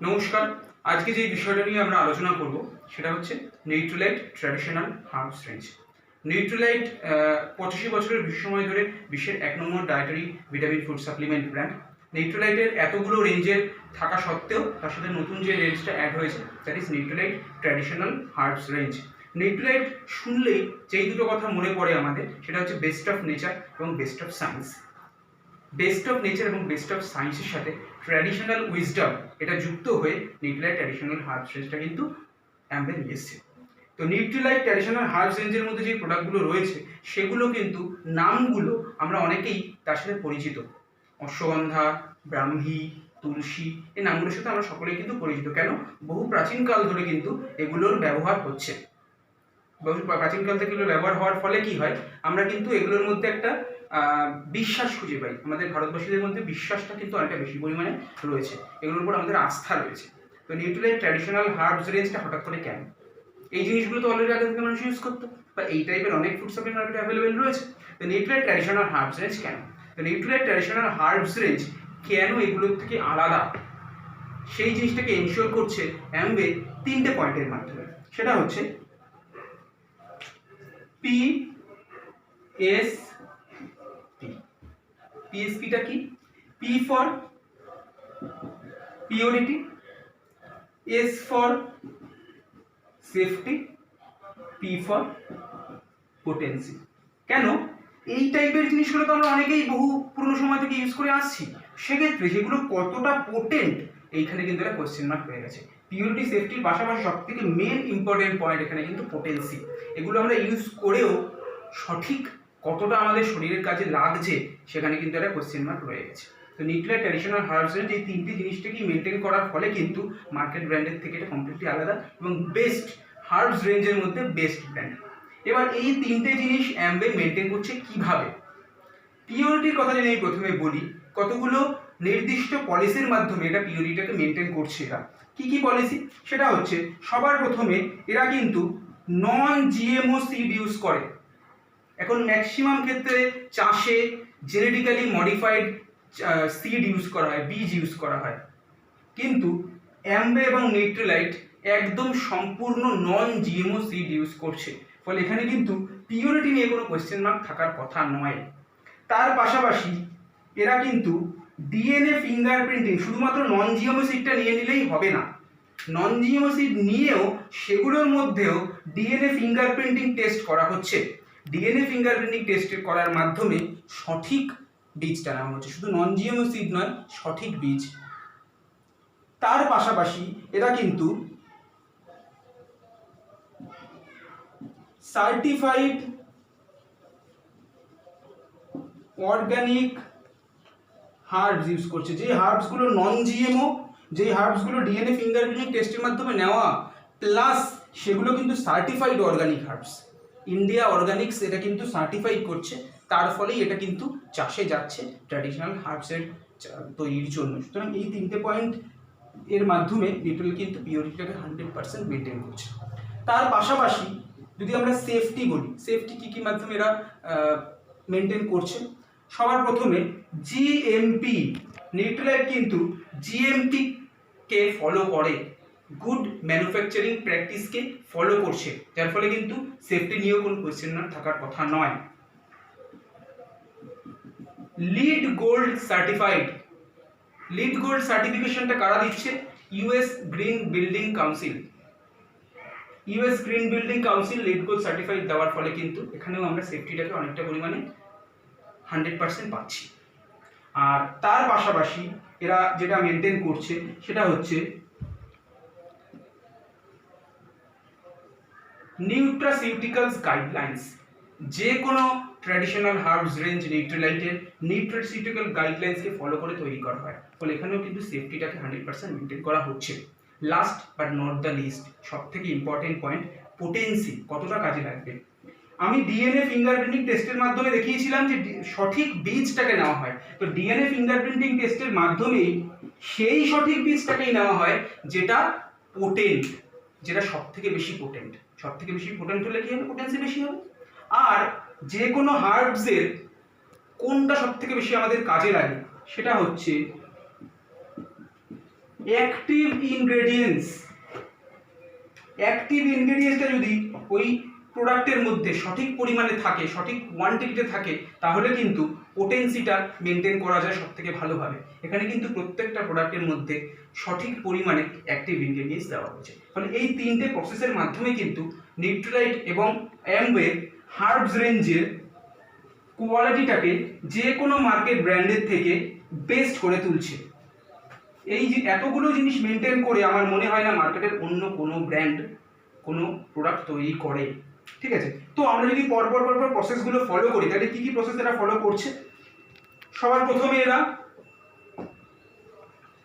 নমস্কার। আজকে যে বিষয়টা নিয়ে আমরা আলোচনা করব সেটা হচ্ছে Nutrilite traditional herbs range. Nutrilite 85 বছরের বেশি সময় ধরে বিশ্বের 1 নম্বর dietary vitamin food supplement brand. নিউট্রিলাইটের এতগুলো রেঞ্জের থাকা সত্ত্বেও তার সাথে নতুন যে রেঞ্জটা অ্যাড হয়েছে that is Nutrilite traditional herbs range. Nutrilite শুনলেই যেই দুটো কথা মনে পড়ে আমাদের সেটা হচ্ছে বেস্ট অফ নেচার এবং best of science. Best of nature এবং বেস্ট অফ সায়েন্সের সাথে ট্র্যাডিশনাল উইজডম এটা যুক্ত হয়ে নিউট্রিলাইট ট্র্যাডিশনাল হার্বস রেঞ্জটা কিন্তু অ্যাম্বে নিয়ে এসছে। তো নিউট্রিলাইট ট্র্যাডিশনাল হার্বস রেঞ্জের মধ্যে যে প্রোডাক্টগুলো রয়েছে সেগুলো কিন্তু নামগুলো আমরা অনেকেই তার সাথে পরিচিত। অশ্বগন্ধা, ব্রাহ্মী, তুলসী এই নামগুলোর সাথে আমরা সকলেই কিন্তু পরিচিত। কেন? বহু প্রাচীনকাল ধরে কিন্তু এগুলোর ব্যবহার হচ্ছে। প্রাচীনকাল থেকে এগুলো ব্যবহার হওয়ার ফলে কি হয়, আমরা কিন্তু এগুলোর মধ্যে একটা বিশ্বাস খুঁজে পাই। আমাদের ভারতবাসীদের মধ্যে বিশ্বাসটা কিন্তু অনেকটা বেশি পরিমাণে রয়েছে, এগুলোর উপর আমাদের আস্থা রয়েছে। তো নিউট্রিলাইট ট্র্যাডিশনাল হার্বস রেঞ্জটা হঠাৎ করে কেন? এই জিনিসগুলো তো অলরেডি আগে থেকে মানুষ ইউজ করতো, বা এই টাইপের অনেক ফুড সাপ্লিমেন্ট মার্কেটে অ্যাভেলেবেল রয়েছে। তো নিউট্রিলাইট ট্র্যাডিশনাল হার্বস রেঞ্জ কেন? তো নিউট্রিলাইট ট্র্যাডিশনাল হার্বস রেঞ্জ কেন এগুলোর থেকে আলাদা, সেই জিনিসটাকে এনশিওর করছে অ্যাম্বে 3টে পয়েন্টের মাধ্যমে। সেটা হচ্ছে পিএসপি। পিএসপিটা কি? P for purity, S for safety, P for potency. কেন? এই টাইপের জিনিসগুলো তো আমরা অনেকেই বহু পুরনো সময় থেকে ইউজ করে আসছি, সেক্ষেত্রে সেগুলো কতটা পোটেন্ট এইখানে কিন্তু একটা কোয়েশ্চেন মার্ক হয়ে গেছে। পিওরিটি সেফটির পাশাপাশি সব থেকে মেন ইম্পর্টেন্ট পয়েন্ট এখানে কিন্তু পোটেন্সি। এগুলো আমরা ইউজ করেও সঠিক কতটা আমাদের শরীরের কাজে লাগছে সেখানে কিন্তু একটা কোয়েশ্চেন মার্ক রয়ে গেছে। তো নিউট্রিলাইট ট্র্যাডিশনাল হার্বস রেঞ্জ এই 3টে জিনিসটাকে মেনটেন করার ফলে কিন্তু মার্কেট ব্র্যান্ডের থেকে এটা কমপ্লিটলি আলাদা এবং বেস্ট হার্বস রেঞ্জের মধ্যে বেস্ট ব্র্যান্ড। এবার এই 3টে জিনিস অ্যাম্বে মেনটেন করছে কিভাবে? পিওরিটির কথা যদি আমি প্রথমে বলি, কতগুলো নির্দিষ্ট পলিসির মাধ্যমে এটা পিওরিটিটাকে মেনটেন করছে। এরা কি কি পলিসি? সেটা হচ্ছে সবার প্রথমে এরা কিন্তু নন জিএমও সিড ইউজ করে। এখন ম্যাক্সিমাম ক্ষেত্রে চাষে জেনেটিক্যালি মডিফাইড সিড ইউজ করা হয়, বীজ ইউজ করা হয়, কিন্তু অ্যাম্বে এবং নিউট্রিলাইট একদম সম্পূর্ণ নন জিএমও সিড ইউজ করছে, ফলে এখানে কিন্তু পিওরিটি নিয়ে কোনো কোয়েশ্চেন মার্ক থাকার কথা নয়। তার পাশাপাশি এরা কিন্তু ডিএনএ ফিঙ্গারপ্রিন্টিং, শুধুমাত্র নন জিএমও সিডটা নিয়ে নিলেই হবে না, নন জিএমও সিড নিয়েও সেগুলোর মধ্যেও ডিএনএ ফিঙ্গারপ্রিন্টিং টেস্ট করা হচ্ছে। ডিএনএ ফিঙ্গারপ্রিন্টিং টেস্ট করার মাধ্যমে সঠিক বীজটা নেওয়া হচ্ছে, শুধু নন জিএমও সিড নয়, সঠিক বীজ। তার পাশাপাশি এরা কিন্তু সার্টিফাইড অর্গানিক হার্বস ইউজ করছে, যে হার্বসগুলো নন জিএমও, যে হার্বসগুলো ডিএনএ ফিঙ্গারপ্রিন্টিং টেস্টের মাধ্যমে নেওয়া, প্লাস সেগুলো কিন্তু certified organic herbs. India organics এটা কিন্তু সার্টিফাইড করছে, তার ফলেই এটা কিন্তু চাষে যাচ্ছে ট্র্যাডিশনাল হার্বসের তৈরির জন্য। সুতরাং এই 3টে পয়েন্ট এর মাধ্যমে নিউট্রিলাইট কিন্তু পিওরিটিটাকে 100% মেনটেন করছে। তার পাশাপাশি যদি আমরা সেফটি বলি, সেফটি কী কী মাধ্যমে এরা মেনটেন করছে? সবার প্রথমে জিএমপি। নিউট্রিলাইট কিন্তু জিএমপি-কে ফলো করে, গুড ম্যানুফ্যাকচারিং প্র্যাকটিসকে ফলো করছে, যার ফলে কিন্তু সেফটি নিয়েও কোনো কোয়েশ্চেন মার্ক থাকার কথা নয়। LEED gold certified. LEED gold সার্টিফিকেশনটা কারা দিচ্ছে? US green building council. US green building council LEED gold certified দেওয়ার ফলে কিন্তু এখানেও আমরা সেফটিটাকে অনেকটা পরিমাণে 100% পাচ্ছি। আর তার পাশাপাশি এরা যেটা মেনটেন করছে সেটা হচ্ছে নিউট্রাসিউটিক্যালস গাইডলাইন্স। যে কোনো ট্র্যাডিশনাল হার্বস রেঞ্জ নিউট্রিলাইটের নিউট্রাসিউটিক্যাল গাইডলাইন্সকে ফলো করে তৈরি করা হয়, ফলে এখানেও কিন্তু সেফটিটাকে 100% মেনটেন করা হচ্ছে। Last but not the least, সব থেকে ইম্পর্টেন্ট পয়েন্ট, পোটেন্সি কতটা কাজে লাগবে। আমি ডিএনএ ফিঙ্গারপ্রিন্টিং টেস্টের মাধ্যমে দেখিয়েছিলাম যে সঠিক বীজটাকে নেওয়া হয়, তো ডিএনএ ফিঙ্গারপ্রিন্টিং টেস্টের মাধ্যমেই সেই সঠিক বীজটাকেই নেওয়া হয় যেটা পোটেন্ট, যেটা সব থেকে বেশি পোটেন্ট। সব থেকে বেশি পোটেন্ট হলে কি হবে? পোটেন্সি বেশি হবে। আর যে কোনো হার্বসের কোনটা সব থেকে বেশি আমাদের কাজে লাগে সেটা হচ্ছে অ্যাক্টিভ ইনগ্রেডিয়েন্টস, অ্যাক্টিভ ইনগ্রেডিয়েন্টসটা যদি ওই প্রোডাক্টের মধ্যে সঠিক পরিমাণে থাকে, সঠিক কোয়ান্টিটিতে থাকে, তাহলে কিন্তু পোটেন্সিটা মেনটেন করা যায় সব থেকে ভালোভাবে। এখানে কিন্তু প্রত্যেকটা প্রোডাক্টের মধ্যে সঠিক পরিমাণে অ্যাক্টিভ ইনগ্রেডিয়েন্টস দেওয়া হয়েছে। ফলে এই তিনটে প্রসেসের মাধ্যমে কিন্তু নিউট্রালাইট এবং অ্যামওয়ে হার্বস রেঞ্জের কোয়ালিটিটাকে যে কোনো মার্কেট ব্র্যান্ডের থেকে বেস্ট করে তুলছে। এই যে এতগুলো জিনিস মেনটেন করে আমার মনে হয় না মার্কেটের অন্য কোনো ব্র্যান্ড কোনো প্রোডাক্ট তৈরি করে। ঠিক আছে, তো আমরা যদি পরপর প্রসেসগুলো ফলো করি, তাহলে কি কি প্রসেস এরা ফলো করছে? সবার প্রথমে এরা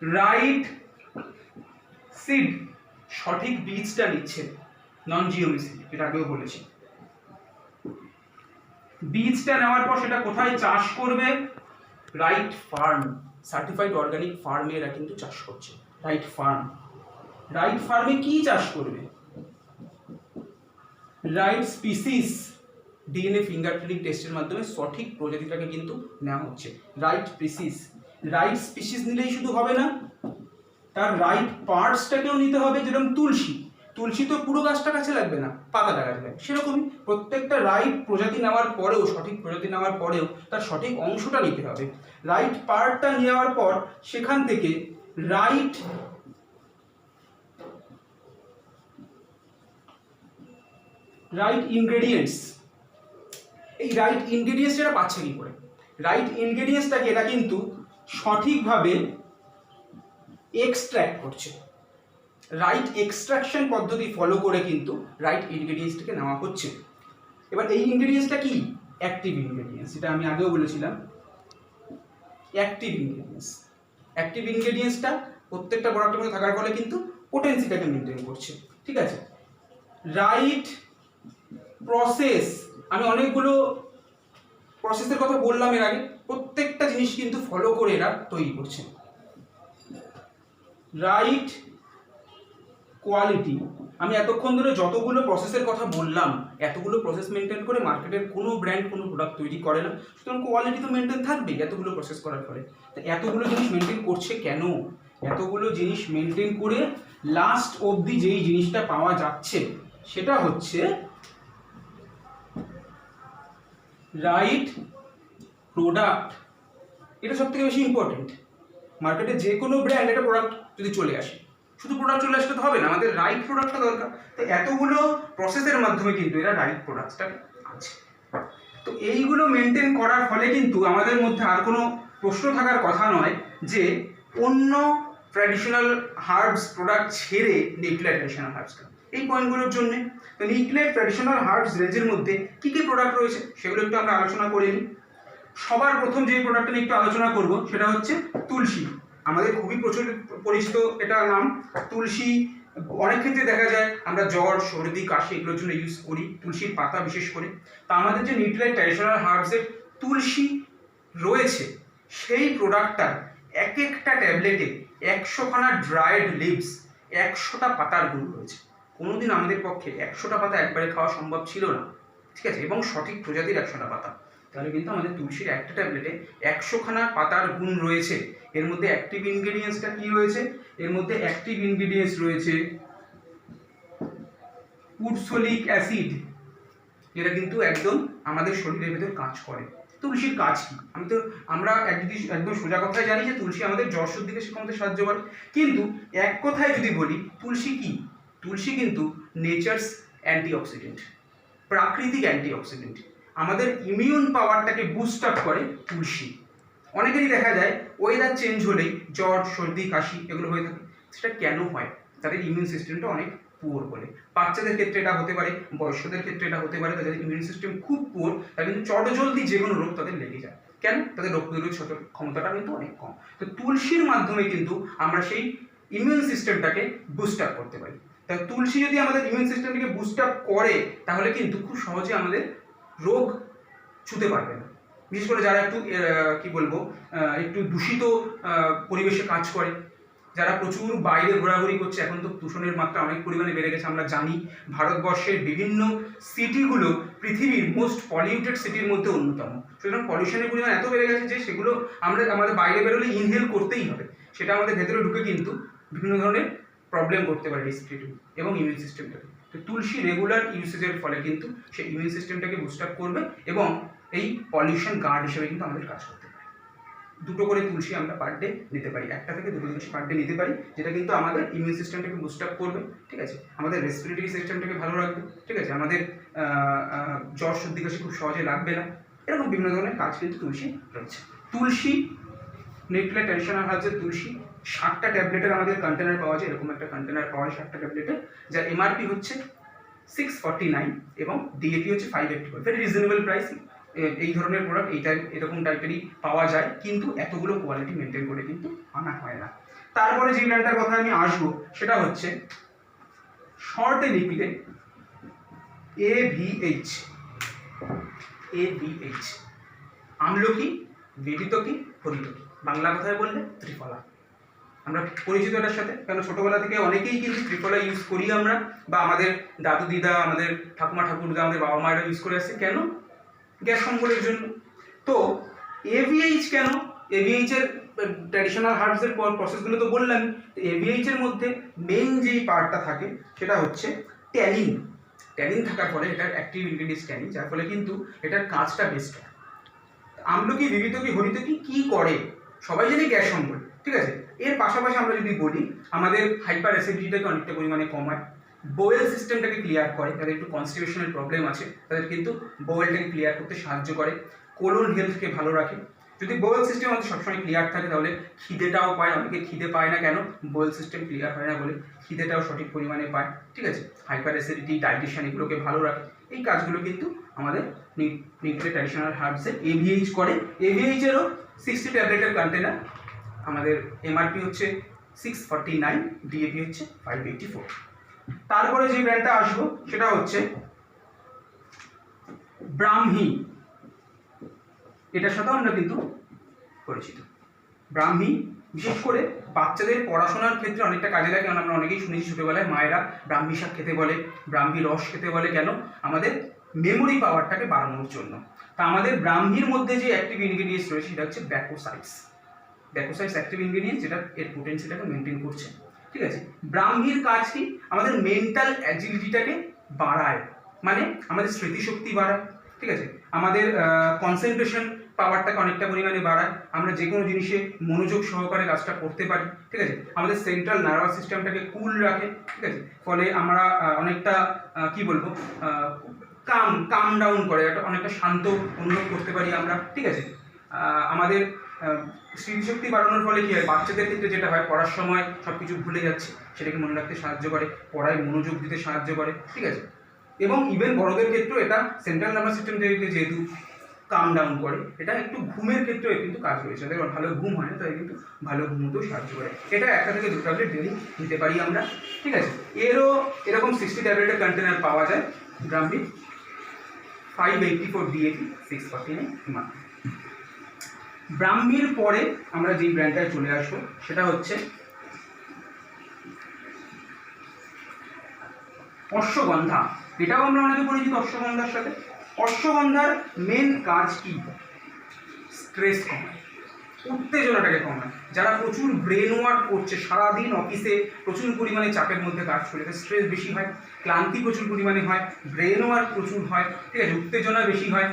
রাইট সিড, সঠিক বীজটা নিচ্ছে, নন জিওমি সিড, যেটা আগেও বলেছি। বীজটা নেওয়ার পর সেটা কোথায় চাষ করবে? রাইট ফার্ম, সার্টিফাইড অর্গানিক ফার্মে এরা কিন্তু চাষ করছে। রাইট ফার্ম, রাইট ফার্মে কি চাষ করবে? রাইট স্পিসিস, ডিএনএ ফিঙ্গারপ্রিন্টিং টেস্টের মাধ্যমে সঠিক প্রজাতিটাকে কিন্তু নেওয়া হচ্ছে। রাইট স্পিসিস, রাইট স্পিসিস নিলেই শুধু হবে না, তার রাইট পার্টসটাকেও নিতে হবে। যেরকম তুলসী, তুলসী তো পুরো গাছটা কাছে লাগবে না, পাতাটা কাছে লাগবে, সেরকমই প্রত্যেকটা রাইট প্রজাতি নেওয়ার পরেও, সঠিক প্রজাতি নেওয়ার পরেও তার সঠিক অংশটা নিতে হবে। রাইট পার্টটা নেওয়ার পর সেখান থেকে রাইট ইনগ্রেডিয়েন্টস, এই রাইট ইনগ্রেডিয়েন্টস এরা পাচ্ছে কি করে? রাইট ইনগ্রেডিয়েন্টসটাকে এরা কিন্তু সঠিকভাবে এক্সট্র্যাক্ট করছে। রাইট এক্সট্রাকশন পদ্ধতি ফলো করে কিন্তু রাইট ইনগ্রেডিয়েন্টসটাকে নেওয়া হচ্ছে। এবার এই ইনগ্রেডিয়েন্টসটা কি? অ্যাক্টিভ ইনগ্রেডিয়েন্টস, যেটা আমি আগেও বলেছিলাম। অ্যাক্টিভ ইনগ্রেডিয়েন্টস, অ্যাক্টিভ ইনগ্রেডিয়েন্টসটা প্রত্যেকটা প্রোডাক্টের মধ্যে থাকার ফলে কিন্তু পোটেন্সিটাকে মেনটেন করছে। ঠিক আছে, রাইট প্রসেস, আমি অনেকগুলো প্রসেসের কথা বললাম এর আগে, প্রত্যেকটা জিনিস কিন্তু ফলো করে এরা তৈরি করছে। রাইট কোয়ালিটি, আমি এতক্ষণ ধরে যতগুলো প্রসেসের কথা বললাম, এতগুলো প্রসেস মেনটেন করে মার্কেটের কোনো ব্র্যান্ড কোনো প্রোডাক্ট তৈরি করে না, সুতরাং কোয়ালিটি তো মেনটেন থাকবেই এতগুলো প্রসেস করার ফলে। তো এতগুলো জিনিস মেনটেন করছে কেন? এতগুলো জিনিস মেনটেন করে লাস্ট অবধি যেই জিনিসটা পাওয়া যাচ্ছে সেটা হচ্ছে রাইট প্রোডাক্ট। এটা সব থেকে বেশি ইম্পর্টেন্ট। মার্কেটে যে কোনো ব্র্যান্ড একটা প্রোডাক্ট যদি চলে আসে, শুধু প্রোডাক্ট চলে আসলে তো হবে না, আমাদের রাইট প্রোডাক্টটা দরকার। তো এতগুলো প্রসেসের মাধ্যমে কিন্তু এরা রাইট প্রোডাক্টটা আছে। তো এইগুলো মেনটেন করার ফলে কিন্তু আমাদের মধ্যে আর কোনো প্রশ্ন থাকার কথা নয় যে অন্য ট্র্যাডিশনাল হার্বস প্রোডাক্ট ছেড়ে নিউক্লিয়ার ট্র্যাডিশনাল হার্বসটা। এই পয়েন্টগুলোর জন্য তো নিউক্লিয়ার ট্র্যাডিশনাল হার্বস রেঞ্জের মধ্যে কী কী প্রোডাক্ট রয়েছে সেগুলো একটু আমরা আলোচনা করে নিই। সবার প্রথম যে প্রোডাক্টটা নিয়ে একটু আলোচনা করব সেটা হচ্ছে তুলসী। আমাদের খুবই পরিচিত এটা নাম তুলসী। অনেক ক্ষেত্রে দেখা যায় আমরা জ্বর, সর্দি, কাশি এগুলোর জন্য ইউজ করি তুলসীর পাতা বিশেষ করে। তা আমাদের যে নিউক্লিয়ার ট্র্যাডিশনাল হার্বসের তুলসী রয়েছে সেই প্রোডাক্টটার এক একটা ট্যাবলেটে 100খানা ড্রাইড লিভস, 100টা পাতার গুণ রয়েছে। কোনোদিন আমাদের পক্ষে 100টা পাতা একবারে খাওয়া সম্ভব ছিল না। ঠিক আছে, এবং সঠিক প্রজাতির 100টা পাতা। তাহলে কিন্তু আমাদের তুলসীর একটা ট্যাবলেটে 100খানা পাতার গুণ রয়েছে। এর মধ্যে অ্যাক্টিভ ইনগ্রেডিয়েন্টসটা কি রয়েছে? এর মধ্যে অ্যাক্টিভ ইনগ্রেডিয়েন্টস রয়েছে পুরসলিক অ্যাসিড, যেটা কিন্তু একদম আমাদের শরীরের ভেতর কাজ করে। তুলসীর কাজ কি? আমরা একদম সোজা কথায় জানি যে তুলসী আমাদের জ্বর সর্দিকে সে কমাতে সাহায্য করে, কিন্তু এক কথায় যদি বলি তুলসী কি? তুলসী কিন্তু নেচারস অ্যান্টিঅক্সিডেন্ট, প্রাকৃতিক অ্যান্টিঅক্সিডেন্ট। আমাদের ইমিউন পাওয়ারটাকে বুস্ট আপ করে তুলসী। অনেকেরই দেখা যায় ওয়েদার চেঞ্জ হলেই জ্বর, সর্দি, কাশি এগুলো হয়ে থাকে। সেটা কেন হয়? তাদের ইমিউন সিস্টেমটা অনেক পুয়ার বলে। বাচ্চাদের ক্ষেত্রে এটা হতে পারে, বয়স্কদের ক্ষেত্রে এটা হতে পারে। তাদের ইমিউন সিস্টেম খুব পুয়ার, তারা কিন্তু চটজলদি যে কোনো রোগ তাদের লেগে যায়। কেন? তাদের রোগ প্রতিরোধ ক্ষমতাটা কিন্তু অনেক কম। তো তুলসীর মাধ্যমে কিন্তু আমরা সেই ইমিউন সিস্টেমটাকে বুস্ট আপ করতে পারি। তাই তুলসী যদি আমাদের ইমিউন সিস্টেমটাকে বুস্ট আপ করে তাহলে কিন্তু খুব সহজে আমাদের রোগ ছুঁতে পারবে না। বিশেষ করে যারা একটু একটু দূষিত পরিবেশে কাজ করে, যারা প্রচুর বাইরে ঘোরাঘুরি করছে। এখন তো দূষণের মাত্রা অনেক পরিমাণে বেড়ে গেছে, আমরা জানি। ভারতবর্ষের বিভিন্ন সিটিগুলো পৃথিবীর মোস্ট পলিউটেড সিটির মধ্যে অন্যতম। সুতরাং পলিউশনের পরিমাণ এত বেড়ে গেছে যে সেগুলো আমাদের বাইরে বেরোলে ইনহেল করতেই হবে। সেটা আমাদের ভেতরে ঢুকে কিন্তু বিভিন্ন ধরনের প্রবলেম করতে পারে রেসপিরেটরি এবং ইমিউন সিস্টেমটাকে। তো তুলসী রেগুলার ইউসেজের ফলে কিন্তু সেই ইমিউন সিস্টেমটাকে বুস্ট আপ করবে এবং এই পলিউশন গার্ড হিসেবে কিন্তু আমাদের কাজ করতে পারে। 2টো করে তুলসী আমরা পার ডে নিতে পারি, 1টা থেকে 2টো তুলসী পার ডে নিতে পারি, যেটা কিন্তু আমাদের ইমিউন সিস্টেমটাকে বুস্ট আপ করবে, ঠিক আছে, আমাদের রেসপিরেটরি সিস্টেমটাকে ভালো রাখবে, ঠিক আছে, আমাদের জ্বর সর্দি কাশি খুব সহজে লাগবে না। এরকম বিভিন্ন ধরনের কাজ কিন্তু তুলসী রয়েছে। তুলসী নিউক্লিয়ার ট্র্যাডিশনাল হার্বসের তুলসী 60টা ট্যাবলেটের আমাদের কন্টেনার পাওয়া যায়, এরকম একটা কন্টেনার পাওয়া যায় 60টা ট্যাবলেটের, যার এমআরপি হচ্ছে 649 এবং ডিএপি হচ্ছে 584, ভেরি রিজনেবল প্রাইস। এই ধরনের প্রোডাক্ট এরকম টাইপেরই পাওয়া যায়, কিন্তু এতগুলো কোয়ালিটি মেনটেন করে কিন্তু আনা হয় না। তারপরে যে ব্র্যান্ডটার কথা আমি আসবো সেটা হচ্ছে শর্টে লিখলে AVH, আমলকি, বেবিতকি, হরিতকি, বাংলা কথায় বললে ত্রিফলা। আমরা পরিচিত এটার সাথে, কারণ ছোটবেলা থেকে অনেকেই কিন্তু ত্রিফলা ইউজ করি আমরা, বা আমাদের দাদু দিদা, আমাদের ঠাকুমা ঠাকুরদা, আমাদের বাবা মায়েরা ইউজ করে আসছে। কেন? গ্যাস অম্বলের জন্য। তো AVH কেন? AVH এর ট্র্যাডিশনাল হার্বসের প্রসেসগুলো তো বললাম। AVH এর মধ্যে মেন যেই পার্টটা থাকে সেটা হচ্ছে ট্যানিন। ট্যানিন থাকার ফলে এটার অ্যাক্টিভ ইনগ্রেডিয়েন্টস ট্যানিন, যার ফলে কিন্তু এটার কাজটা বেস্ট হয়। আমলকি, বেবিতকি, হরিতকি কি করে? সবাই জানি গ্যাস অম্বল, ঠিক আছে। এর পাশাপাশি আমরা যদি বলি, আমাদের হাইপার অ্যাসিডিটিটাকে অনেকটা পরিমাণে কমায়, বোয়েল সিস্টেমটাকে ক্লিয়ার করে, যাদের একটু কনস্টিপেশনের প্রবলেম আছে তাদের কিন্তু বোয়েলটাকে ক্লিয়ার করতে সাহায্য করে, কোলন হেলথকে ভালো রাখে। যদি বোয়েল সিস্টেম আমাদের সবসময় ক্লিয়ার থাকে তাহলে খিদেটাও পায়। অনেকে খিদে পায় না কেন? বোয়েল সিস্টেম ক্লিয়ার হয় না বলে, খিদেটাও সঠিক পরিমাণে পায়, ঠিক আছে। হাইপার অ্যাসিডিটি, ডাইজেশন এগুলোকে ভালো রাখে। এই কাজগুলো কিন্তু আমাদের নিউক্লিয়ার ট্র্যাডিশনাল হার্বসে AVH করে। AVH এরও 60 ট্যাবলেটের কন্টেনার, আমাদের এমআরপি হচ্ছে 649, ডিএপি হচ্ছে 584। তারপরে যে ব্র্যান্ডটা আসবো সেটা হচ্ছে ব্রাহ্মী। এটার সাথেও আমরা কিন্তু পরিচিত। ব্রাহ্মী বিশেষ করে বাচ্চাদের পড়াশোনার ক্ষেত্রে অনেকটা কাজে লাগে, কারণ আমরা অনেকেই শুনেছি ছোটোবেলায় মায়েরা ব্রাহ্মী শাক খেতে বলে, ব্রাহ্মী রস খেতে বলে। কেন? আমাদের মেমোরি পাওয়ারটাকে বাড়ানোর জন্য। তা আমাদের ব্রাহ্মীর মধ্যে যে অ্যাক্টিভ ইনগ্রেডিয়েন্টস রয়েছে সেটা হচ্ছে ব্যাকোসাইডস। ব্যাকোসাইডস অ্যাক্টিভ ইনগ্রেডিয়েন্টস, যেটা এর পোটেন্সিটাকে মেনটেন করছে, ঠিক আছে। ব্রাহ্মীর কাজ কি? আমাদের মেন্টাল অ্যাজিলিটিটাকে বাড়ায়, মানে আমাদের স্মৃতিশক্তি বাড়ায়, ঠিক আছে, আমাদের কনসেন্ট্রেশন পাওয়ারটাকে অনেকটা পরিমাণে বাড়ায়, আমরা যে কোনো জিনিসে মনোযোগ সহকারে কাজটা করতে পারি, ঠিক আছে। আমাদের সেন্ট্রাল নার্ভাস সিস্টেমটাকে কুল রাখে, ঠিক আছে। ফলে আমরা অনেকটা কি বলবো, কাম ডাউন করে, অনেকটা শান্ত অনুভব করতে পারি আমরা, ঠিক আছে। আমাদের স্মৃতিশক্তি বাড়ানোর ফলে কি হয়? বাচ্চাদের ক্ষেত্রে যেটা হয়, পড়ার সময় সব কিছু ভুলে যাচ্ছে, সেটাকে মনে রাখতে সাহায্য করে, পড়ায় মনোযোগ দিতে সাহায্য করে, ঠিক আছে। এবং ইভেন বড়দের ক্ষেত্রেও এটা সেন্ট্রাল নার্ভাস সিস্টেম যেহেতু কাম ডাউন করে, এটা একটু ঘুমের ক্ষেত্রেও কিন্তু কাজ রয়েছে। যাদের ভালো ঘুম হয় না তাদের কিন্তু ভালো ঘুমতেও সাহায্য করে। এটা 1টা থেকে 2 ট্যাবলেট ডেলি নিতে পারি আমরা, ঠিক আছে। এরও এরকম 60 ট্যাবলেটের কন্টেনার পাওয়া যায়। ব্রাহ্মী 584 ডিএপি 649 এমআরপি। ব্রাহ্মীর পরে আমরা যেই ব্র্যান্ডটায় চলে আসবো সেটা হচ্ছে অশ্বগন্ধা। এটাও আমরা অনেকে পরিচিত অশ্বগন্ধার সাথে। অশ্বগন্ধার মেন কাজ কি? স্ট্রেস কমায়, উত্তেজনাটাকে কমায়। যারা প্রচুর ব্রেন ওয়ার্ক করছে, সারাদিন অফিসে প্রচুর পরিমাণে চাপের মধ্যে কাজ করে, স্ট্রেস বেশি হয়, ক্লান্তি প্রচুর পরিমাণে হয়, ব্রেন ওয়ার্ক প্রচুর হয়, ঠিক আছে, উত্তেজনা বেশি হয়,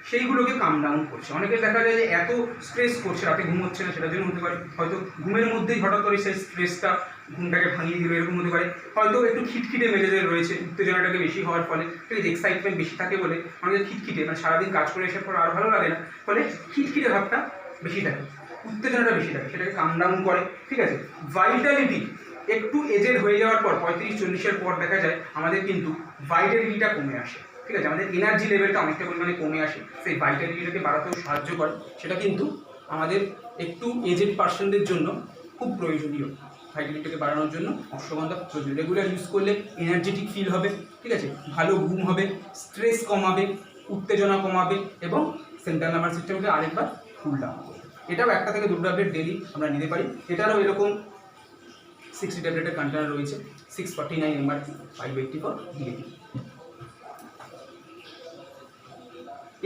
সেইগুলোকে কাম ডাউন করছে। অনেকে দেখা যায় যে এত স্ট্রেস করছে, রাতে ঘুম হচ্ছে না, সেটার জন্য হতে পারে, হয়তো ঘুমের মধ্যেই হঠাৎ করে সেই স্ট্রেসটা ঘুমটাকে ভাঙিয়ে দিল, এরকম হতে পারে। হয়তো একটু খিটখিটে মেজাজে রয়েছে, উত্তেজনাটাকে বেশি হওয়ার ফলে, ঠিক আছে, এক্সাইটমেন্ট বেশি থাকে বলে অনেকে খিটখিটে, মানে সারাদিন কাজ করে আসার পর আর ভালো লাগে না, ফলে খিটখিটে ভাবটা বেশি থাকে, উত্তেজনাটা বেশি থাকে, সেটাকে কাম ডাউন করে, ঠিক আছে। ভাইটালিটি, একটু এজেড হয়ে যাওয়ার পর 35-40-এর পর দেখা যায় আমাদের কিন্তু ভাইটালিটিটা কমে আসে, ঠিক আছে, আমাদের এনার্জি লেভেলটা অনেকটা পরিমাণে কমে আসে। সেই ভাইটালিটিটাকে বাড়াতেও সাহায্য করে, সেটা কিন্তু আমাদের একটু এজেড পার্সনদের জন্য খুব প্রয়োজনীয়। ভাইটালিটিকে বাড়ানোর জন্য অশ্বগন্ধা প্রয়োজনীয়। রেগুলার ইউজ করলে এনার্জেটিক ফিল হবে, ঠিক আছে, ভালো ঘুম হবে, স্ট্রেস কমাবে, উত্তেজনা কমাবে এবং সেন্ট্রাল নার্ভাস সিস্টেমকে আরেকবার কুল ডাউন করবে। এটাও 1টা থেকে 2 ট্যাবলেট ডেলি আমরা নিতে পারি। এটারও এরকম 60 ট্যাবলেটের কন্টেনার রয়েছে, 649 এমআরপি, 584 ডিএপি।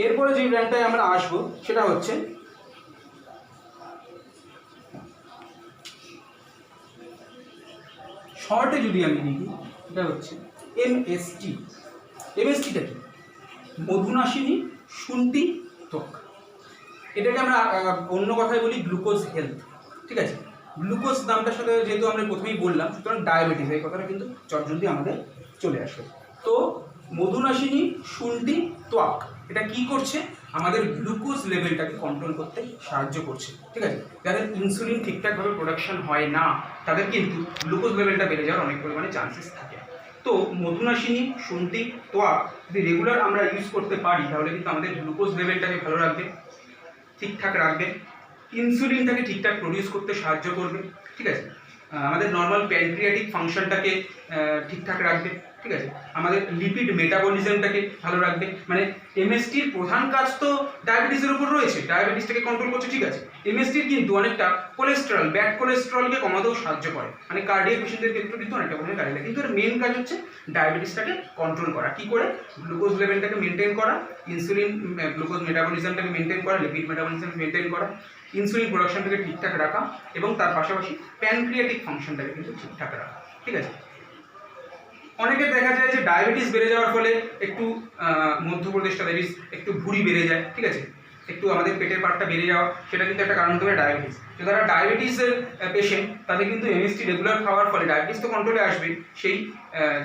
এরপরে যে ব্র্যান্ডটায় আমরা আসবো সেটা হচ্ছে শর্টে যদি আমি লিখি এটা হচ্ছে এমএসটি। এমএসটিটা কি? মধুনাশিনী শুন্ঠি ত্বক। এটাকে আমরা অন্য কথায় বলি গ্লুকোজ হেলথ, ঠিক আছে। গ্লুকোজ নামটার সাথে যেহেতু আমরা প্রথমেই বললাম, সুতরাং ডায়াবেটিস এই কথাটা কিন্তু চটজলদি আমাদের চলে আসবে। তো মধুনাশিনী শুন্ঠি ত্বক এটা কি করছে? আমাদের গ্লুকোজ লেভেলটাকে কন্ট্রোল করতে সাহায্য করছে, ঠিক আছে। যাদের ইনসুলিন ঠিকঠাকভাবে প্রোডাকশন হয় না তাদের কিন্তু গ্লুকোজ লেভেলটা বেড়ে যাওয়ার অনেক পরিমাণে চান্সেস থাকে। তো মধুনাশিনী শুন্ঠি ত্বক যদি রেগুলার আমরা ইউজ করতে পারি তাহলে কিন্তু আমাদের গ্লুকোজ লেভেলটাকে ভালো রাখবে, ঠিকঠাক রাখবে, ইনসুলিনটাকে ঠিকঠাক প্রডিউস করতে সাহায্য করবে, ঠিক আছে। আমাদের নর্মাল প্যানক্রিয়াটিক ফাংশনটাকে ঠিকঠাক রাখবে, ঠিক আছে। আমাদের লিপিড মেটাবলিজমটাকে ভালো রাখবে। মানে এমএসটির প্রধান কাজ তো ডায়াবেটিসের উপর রয়েছে, ডায়াবেটিসটাকে কন্ট্রোল করছে, ঠিক আছে। এমএসটির কিন্তু অনেকটা কোলেস্টেরল, ব্যাড কোলেস্টেরলকে কমাতেও সাহায্য করে, মানে কার্ডিয়াক পেশেন্টদের ক্ষেত্রে কিন্তু অনেকটা পরিমাণে কাজে লাগে। কিন্তু এর মেন কাজ হচ্ছে ডায়াবেটিসটাকে কন্ট্রোল করা। কি করে? গ্লুকোজ লেভেলটাকে মেনটেন করা, ইনসুলিন গ্লুকোজ মেটাবলিজমটাকে মেনটেন করা, লিপিড মেটাবলিজমকে মেনটেন করা, ইনসুলিন প্রোডাকশনটাকে ঠিকঠাক রাখা এবং তার পাশাপাশি প্যানক্রিয়াটিক ফাংশনটাকে কিন্তু ঠিকঠাক রাখা, ঠিক আছে। অনেকের দেখা যায় যে ডায়াবেটিস বেড়ে যাওয়ার ফলে একটু মধ্যপ্রদেশটা ডায়াবেটিস একটু ভুঁড়ি বেড়ে যায়, ঠিক আছে, একটু আমাদের পেটের পাটটা বেড়ে যাওয়া, সেটা কিন্তু একটা কারণ হতে পারে ডায়াবেটিস। তো যারা ডায়াবেটিসের পেশেন্ট তাদের কিন্তু এমএসটি রেগুলার খাওয়ার ফলে ডায়াবেটিস তো কন্ট্রোলে আসবে, সেই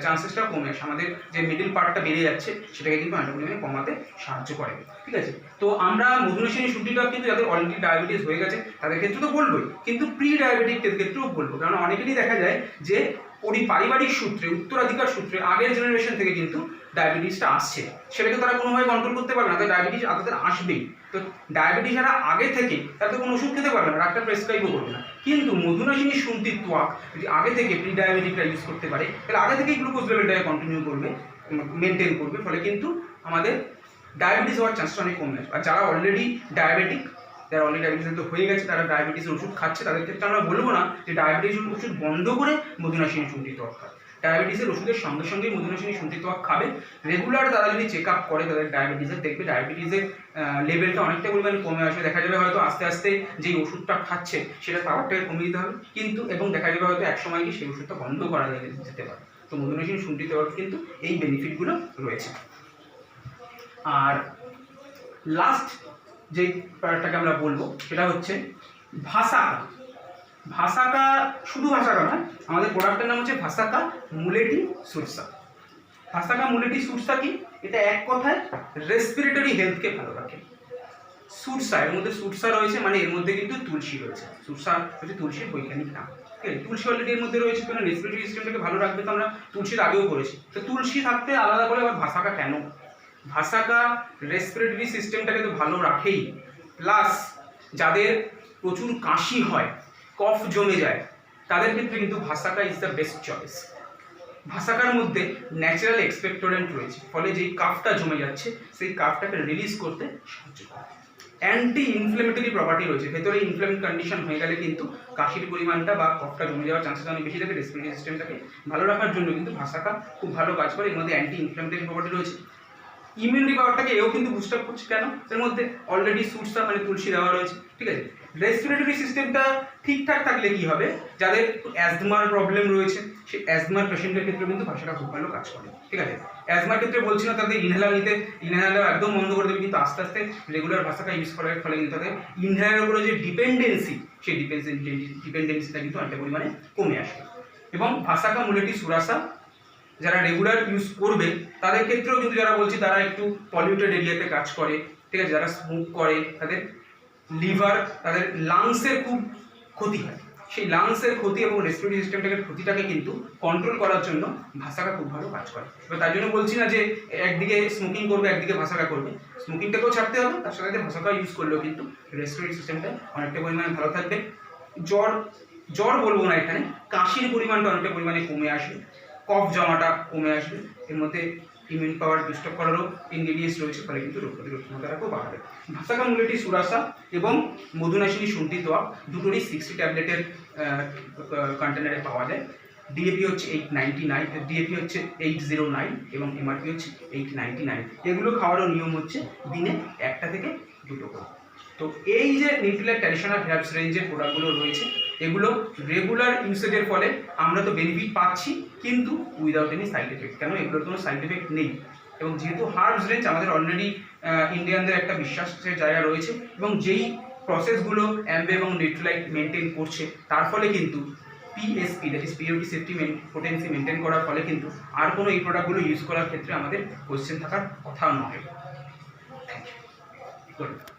চান্সেসটা কমে আসে। আমাদের যে মিডল পার্টটা বেড়ে যাচ্ছে সেটাকে কিন্তু অনেকটা পরিমাণে কমাতে সাহায্য করে, ঠিক আছে। তো আমরা মধুনাশিনী শুন্ঠি ত্বক কিন্তু যাদের অলরেডি ডায়াবেটিস হয়ে গেছে তাদের ক্ষেত্রে তো বলবোই, কিন্তু প্রি ডায়াবেটিকদের ক্ষেত্রেও বলবো। কারণ অনেকেরই দেখা যায় যে পারিবারিক সূত্রে, উত্তরাধিকার সূত্রে আগের জেনারেশন থেকে কিন্তু ডায়াবেটিসটা আসছে, সেটাকে তারা কোনোভাবে কন্ট্রোল করতে পারবে না, তাই ডায়াবেটিস তাদের আসবেই। তো ডায়াবেটিস যারা আগে থেকে তারা তো কোনো ওষুধ খেতে পারবে না, ডাক্তার প্রেসক্রাইবও করবে না। কিন্তু মধুনাশিনী শুন্ঠি ত্বক যদি আগে থেকে প্রি ডায়াবেটিকরা ইউজ করতে পারে তাহলে আগে থেকেই গ্লুকোজ লেভেলটাকে কন্টিনিউ করবে, মেনটেন করবে, ফলে কিন্তু আমাদের ডায়াবেটিস হওয়ার চান্সটা অনেক কমে আসবে। আর যারা অলরেডি ডায়াবেটিস তো হয়ে গেছে, তারা ডায়াবেটিসের ওষুধ খাচ্ছে, তাদের ক্ষেত্রে আমরা বলবো না যে ডায়াবেটিস ওষুধ বন্ধ করে মধুনাশিনী শুন্ঠি ত্বক খায়। ডায়াবেটিসের ওষুধের সঙ্গে সঙ্গেই মধুনাশিনী শুন্ঠি ত্বক খাবে। রেগুলার তারা যদি চেক আপ করে তাদের ডায়াবেটিসের, দেখবে ডায়াবেটিসের লেভেলটা অনেকটা পরিমাণে কমে আসবে। দেখা যাবে হয়তো আস্তে আস্তে যেই ওষুধটা খাচ্ছে সেটা পাওয়ারটাকে কমিয়ে দিতে হবে, কিন্তু এবং দেখা যাবে হয়তো এক সময় গিয়ে সেই ওষুধটা বন্ধ করা যেতে পারে। তো মধুনাশিনী শুন্ঠি ত্বক কিন্তু এই বেনিফিটগুলো রয়েছে। আর লাস্ট যে প্রোডাক্টটাকে আমরা বলবো সেটা হচ্ছে ভাসাকা। ভাসাকা শুধু ভাসাকা নয়, আমাদের প্রোডাক্টের নাম হচ্ছে ভাসাকা মুলেটি সুরসা। ভাসাকা মুলেটি সুরসা কি? এটা এক কথায় রেসপিরেটরি হেলথকে ভালো রাখে। সুরসা, এর মধ্যে সুরসা রয়েছে, মানে এর মধ্যে কিন্তু তুলসী রয়েছে। সুরসা হচ্ছে তুলসীর বৈজ্ঞানিক নাম, ঠিক আছে। তুলসী অলরেডি এর মধ্যে রয়েছে, কারণ রেসপিরেটরি সিস্টেমটাকে ভালো রাখবে। তো আমরা তুলসীর আগেও করেছি, তো তুলসী থাকতে আলাদা করে আবার ভাসাকা কেন? ভাসাকা রেসপিরেটরি সিস্টেমটাকে তো ভালো রাখেই, প্লাস যাদের প্রচুর কাশি হয়, কফ জমে যায়, তাদের ক্ষেত্রে কিন্তু ভাসাকা ইজ দ্য বেস্ট চয়েস। ভাসাকার মধ্যে ন্যাচারাল এক্সপেক্টোরেন্ট রয়েছে, ফলে যেই কাফটা জমে যাচ্ছে সেই কাফটাকে রিলিজ করতে সাহায্য করে। অ্যান্টি ইনফ্লেমেটরি প্রপার্টি রয়েছে, ভেতরে ইনফ্লেমেট কন্ডিশন হয়ে গেলে কিন্তু কাশির পরিমাণটা বা কফটা জমে যাওয়ার চান্সেস অনেক বেশি থাকে। রেসপিরেটরি সিস্টেমটাকে ভালো রাখার জন্য কিন্তু ভাসাকা খুব ভালো কাজ করে। এর মধ্যে অ্যান্টি ইনফ্লেমেটরি প্রপার্টি রয়েছে। ইমিউনিটি পাওয়ারটাকে এও কিন্তু বুস্ট আপ করছে। কেন? এর মধ্যে অলরেডি সুরসা মানে তুলসী দেওয়া রয়েছে, ঠিক আছে। রেসপিরেটরি সিস্টেমটা ঠিকঠাক থাকলে কি হবে, যাদের অ্যাজমার প্রবলেম রয়েছে সেই অ্যাজমার পেশেন্টের ক্ষেত্রে কিন্তু ভাসাকা খুব ভালো কাজ করে, ঠিক আছে। অ্যাজমার ক্ষেত্রে বলছি না তাদের ইনহেলার একদম বন্ধ করে দেবে, কিন্তু আস্তে আস্তে রেগুলার ভাসাকা ইউজ করার ফলে কিন্তু তাদের ইনহেলারের উপরে যে ডিপেন্ডেন্সি, সেই ডিপেন্ডেন্সিটা কিন্তু অনেকটা পরিমাণে কমে আসবে। এবং ভাসাকা মুলেটি সুরাসা যারা রেগুলার ইউজ করবে তাদের ক্ষেত্রেও কিন্তু, যারা বলছি তারা একটু পলিউটেড এরিয়াতে কাজ করে, ঠিক আছে, যারা স্মোক করে, তাদের লিভার, তাদের লাংসের খুব ক্ষতি হয়, সেই লাংসের ক্ষতি এবং রেসপিরেটরি সিস্টেমটাকে ক্ষতিটাকে কিন্তু কন্ট্রোল করার জন্য ভাসাকা খুব ভালো কাজ করে। এবার তাই জন্য বলছি না যে একদিকে স্মোকিং করবে একদিকে ভাসাকা করবে, স্মোকিংটাকেও ছাড়তে হবে, তার সাথে ভাসাকা ইউজ করলেও কিন্তু রেসপিরেটরি সিস্টেমটা অনেকটা পরিমাণে ভালো থাকবে। জ্বর বলবো না, এখানে কাশির পরিমাণটা অনেকটা পরিমাণে কমে আসবে, কফ জমাটা কমে আসবে। এর মধ্যে ইমিউন পাওয়ার বুস্ট আপ করারও ইনগ্রেডিয়েন্টস রয়েছে, ফলে কিন্তু রোগ প্রতিরোধ ক্ষমতাটাকেও বাড়াবে। ভাসাকা মুলেটি সুরাসা এবং মধুনাশিনী শুন্ঠি ত্বক দুটোরই 60 ট্যাবলেটের কন্টেনারে পাওয়া যায়। ডিএপি হচ্ছে 809 এবং এমআরপি হচ্ছে 899। এগুলো খাওয়ারও নিয়ম হচ্ছে দিনে 1টা থেকে 2টো করে। তো এই যে নিউট্রিলাইট ট্র্যাডিশনাল হেয়ার্বস রেঞ্জের প্রোডাক্টগুলো রয়েছে, এগুলো রেগুলার ইউসেজের ফলে আমরা তো বেনিফিট পাচ্ছি কিন্তু উইদাউট এনি সাইড এফেক্ট। কেন এগুলোর কোনো সাইড এফেক্ট নেই এবং যেহেতু হার্বস রেঞ্জ আমাদের অলরেডি ইন্ডিয়ানদের একটা বিশ্বাসের জায়গা রয়েছে এবং যেই প্রসেসগুলো অ্যাম্বে এবং নিউট্রালাইট মেনটেন করছে তার ফলে কিন্তু PSP that is পিওটি safety potency maintain করার ফলে কিন্তু আর কোনো এই প্রোডাক্টগুলো ইউজ করার ক্ষেত্রে আমাদের কোয়েশ্চেন থাকার কথা নয়। Thank you.